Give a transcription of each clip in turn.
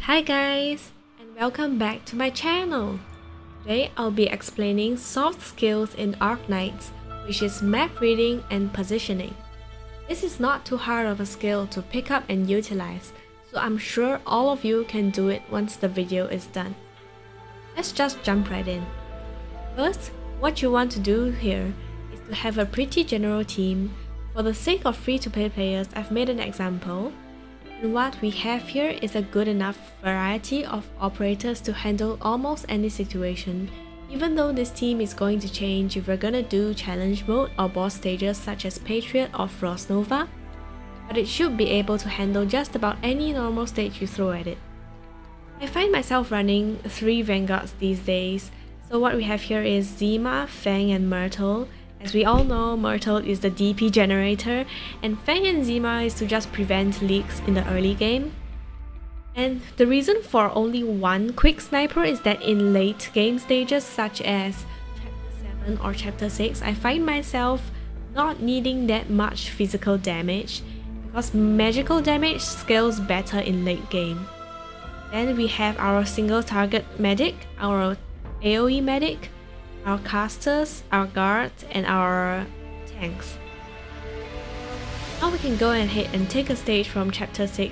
Hi guys, and welcome back to my channel. Today I'll be explaining soft skills in Arknights, which is map reading and positioning. This is not too hard of a skill to pick up and utilize, so I'm sure all of you can do it once the video is done. Let's just jump right in. First, what you want to do here is to have a pretty general team. For the sake of free-to-play players, I've made an example. And what we have here is a good enough variety of operators to handle almost any situation, even though this team is going to change if we're gonna do challenge mode or boss stages such as Patriot or Frost Nova, but it should be able to handle just about any normal stage you throw at it. I find myself running 3 Vanguards these days, so what we have here is Zima, Fang and Myrtle. As we all know, Myrtle is the DP generator, and Fang and Zima is to just prevent leaks in the early game. And the reason for only one quick sniper is that in late game stages such as Chapter 7 or Chapter 6, I find myself not needing that much physical damage, because magical damage scales better in late game. Then we have our single target medic, our AoE medic, our casters, our guards, and our tanks. Now we can go ahead and take a stage from Chapter 6.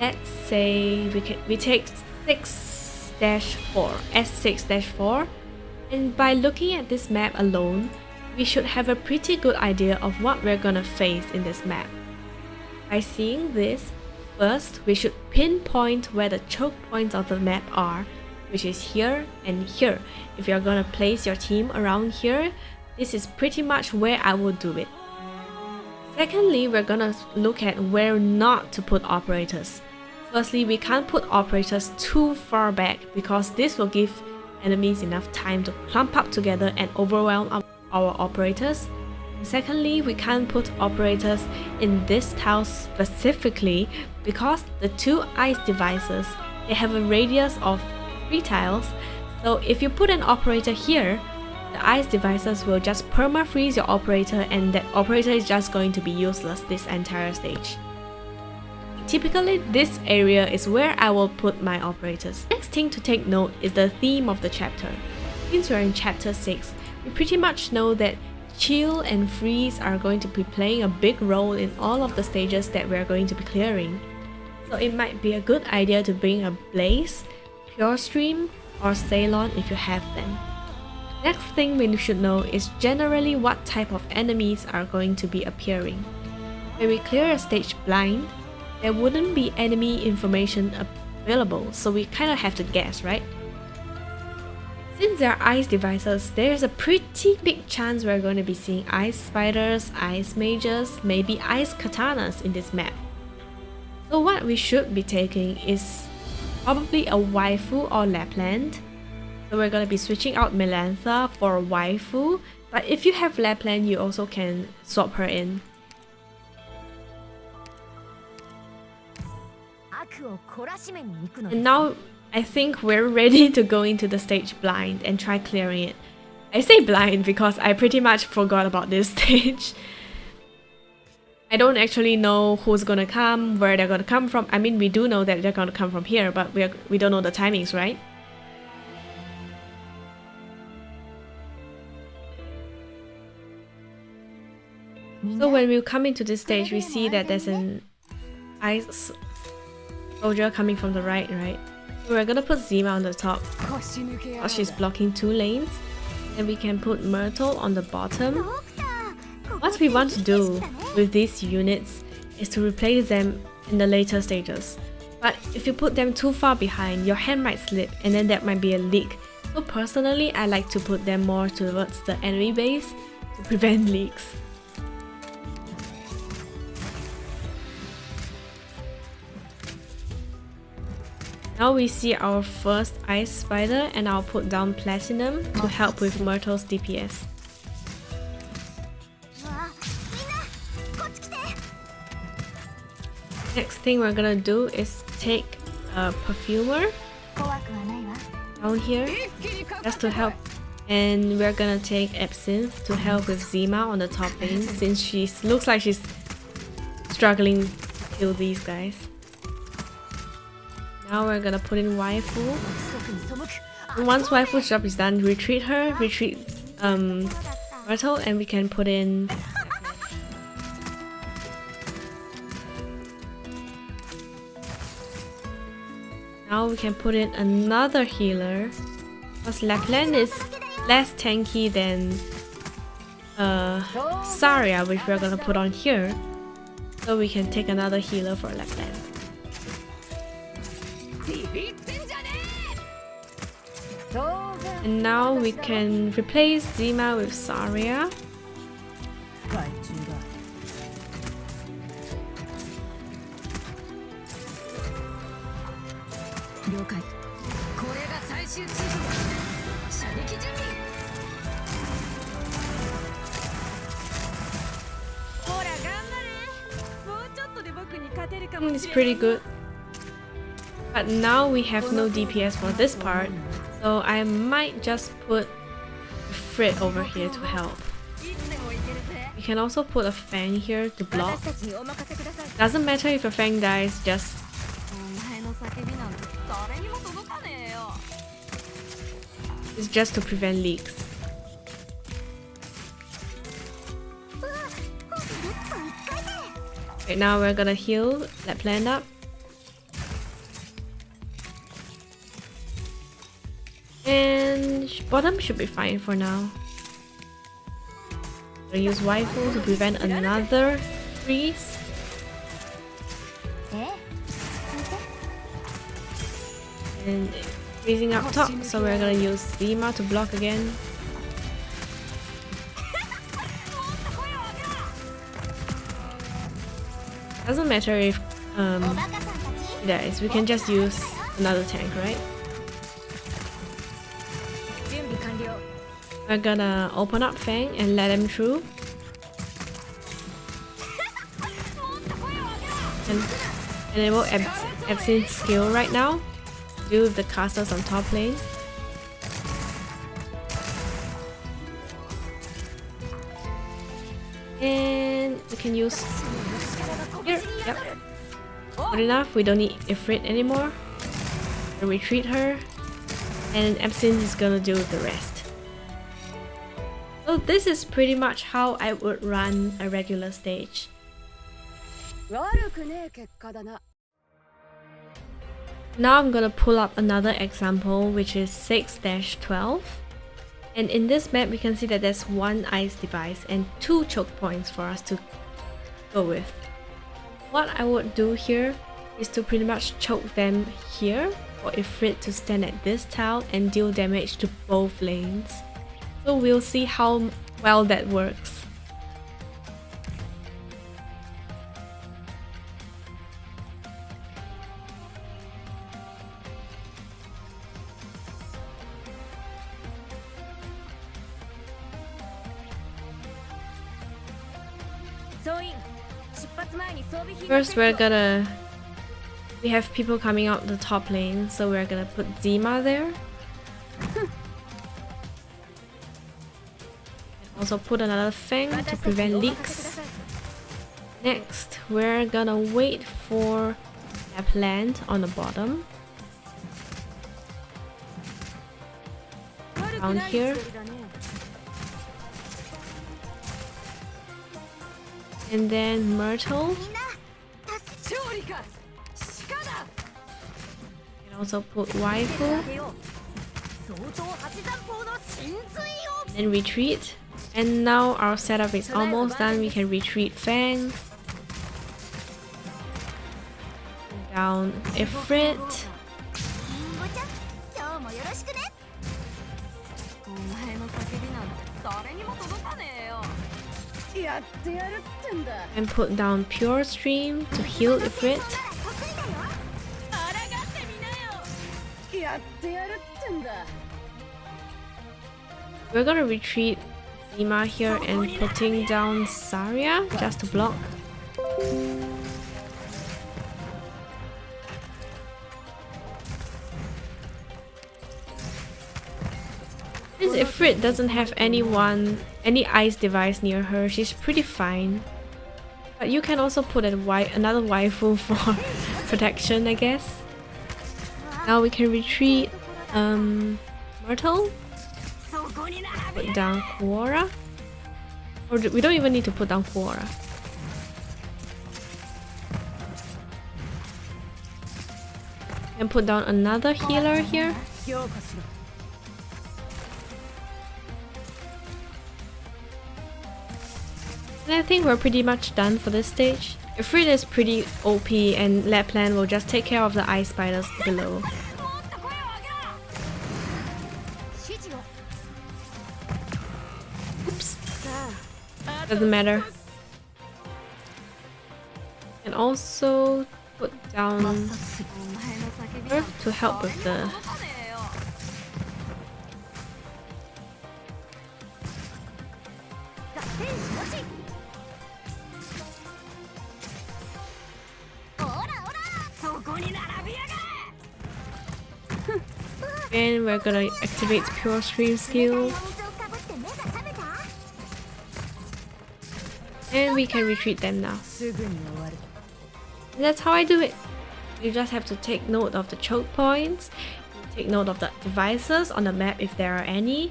Let's say we take 6-4, S6-4, and by looking at this map alone, we should have a pretty good idea of what we're gonna face in this map. By seeing this, first we should pinpoint where the choke points of the map are, which is here and here. If you're gonna place your team around here, this is pretty much where I would do it. Secondly, we're gonna look at where not to put operators. Firstly, we can't put operators too far back because this will give enemies enough time to clump up together and overwhelm our operators. And secondly, we can't put operators in this tile specifically because the 2 ice devices, they have a radius of 3 tiles, so if you put an operator here, the ice devices will just perma-freeze your operator and that operator is just going to be useless this entire stage. Typically, this area is where I will put my operators. Next thing to take note is the theme of the chapter. Since we're in Chapter 6, we pretty much know that chill and freeze are going to be playing a big role in all of the stages that we're going to be clearing. So it might be a good idea to bring a Blaze, Pure Stream, or Ceylon if you have them. Next thing we should know is generally what type of enemies are going to be appearing. When we clear a stage blind, there wouldn't be enemy information available, so we kind of have to guess, right? Since there are ice devices, there's a pretty big chance we're going to be seeing ice spiders, ice mages, maybe ice katanas in this map. So what we should be taking is probably a waifu or Lapland. So we're gonna be switching out Melantha for a waifu, but if you have Lapland, you also can swap her in. And now I think we're ready to go into the stage blind and try clearing it. I say blind because I pretty much forgot about this stage. I don't actually know who's gonna come, where they're gonna come from. I mean, we do know that they're gonna come from here, but we don't know the timings, right? So when we come into this stage, we see that there's an ice soldier coming from the right? So we're gonna put Zima on the top because she's blocking 2 lanes. And we can put Myrtle on the bottom. What we want to do with these units is to replace them in the later stages. But if you put them too far behind, your hand might slip and then that might be a leak. So personally, I like to put them more towards the enemy base to prevent leaks. Now we see our first ice spider, and I'll put down Platinum to help with Myrtle's DPS. Next thing we're gonna do is take a Perfumer down here just to help, and we're gonna take Absinthe to help with Zima on the top lane since she looks like she's struggling to kill these guys. Now we're gonna put in waifu. And once waifu's job is done, retreat her, retreat Myrtle, and we can put in now we can put in another healer because Lapland is less tanky than Saria, which we're gonna put on here, so we can take another healer for Lapland. And now we can replace Zima with Saria. It's pretty good. But now we have no DPS for this part, so I might just put Frit over here to help. You can also put a Fang here to block. Doesn't matter if a Fang dies, just it's just to prevent leaks. Right now we're gonna heal Lapland up. And bottom should be fine for now. We'll use waifu to prevent another freeze. And freezing up top, so we're gonna use Zima to block again. Doesn't matter if he dies, we can just use another tank, right? We're gonna open up Fang and let him through. And enable Absinthe's skill right now. Deal with the casters on top lane. And we can use here. Yep. Good enough. We don't need Ifrit anymore. We'll retreat her. And Absinthe is gonna deal with the rest. So this is pretty much how I would run a regular stage. Now I'm gonna pull up another example, which is 6-12. And in this map we can see that there's one ice device and 2 choke points for us to go with. What I would do here is to pretty much choke them here for Ifrit to stand at this tile and deal damage to both lanes. So we'll see how well that works. First we have people coming out the top lane, so we're gonna put Zima there. Also put another Fang to prevent leaks. Next, we're gonna wait for Lapland on the bottom. Down here. And then Myrtle. And also put waifu. And then retreat. And now our setup is almost done. We can retreat Fang. Down Ifrit. And put down Pure Stream to heal Ifrit. We're gonna retreat Zima here and putting down Saria just to block. Since Ifrit doesn't have any ice device near her, she's pretty fine. But you can also put another waifu for protection, I guess. Now we can retreat Myrtle. Put down Quora. Or we don't even need to put down Quora. And put down another healer here. And I think we're pretty much done for this stage. Ifrit is pretty OP and Lapland will just take care of the ice spiders below. Oops. Doesn't matter. And also put down Earth to help with the and we're gonna activate Pure Stream skill. And we can retreat them now. And that's how I do it. You just have to take note of the choke points, take note of the devices on the map if there are any,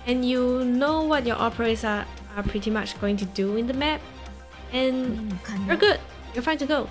and you know what your operators are pretty much going to do in the map, and you're good. You're fine to go.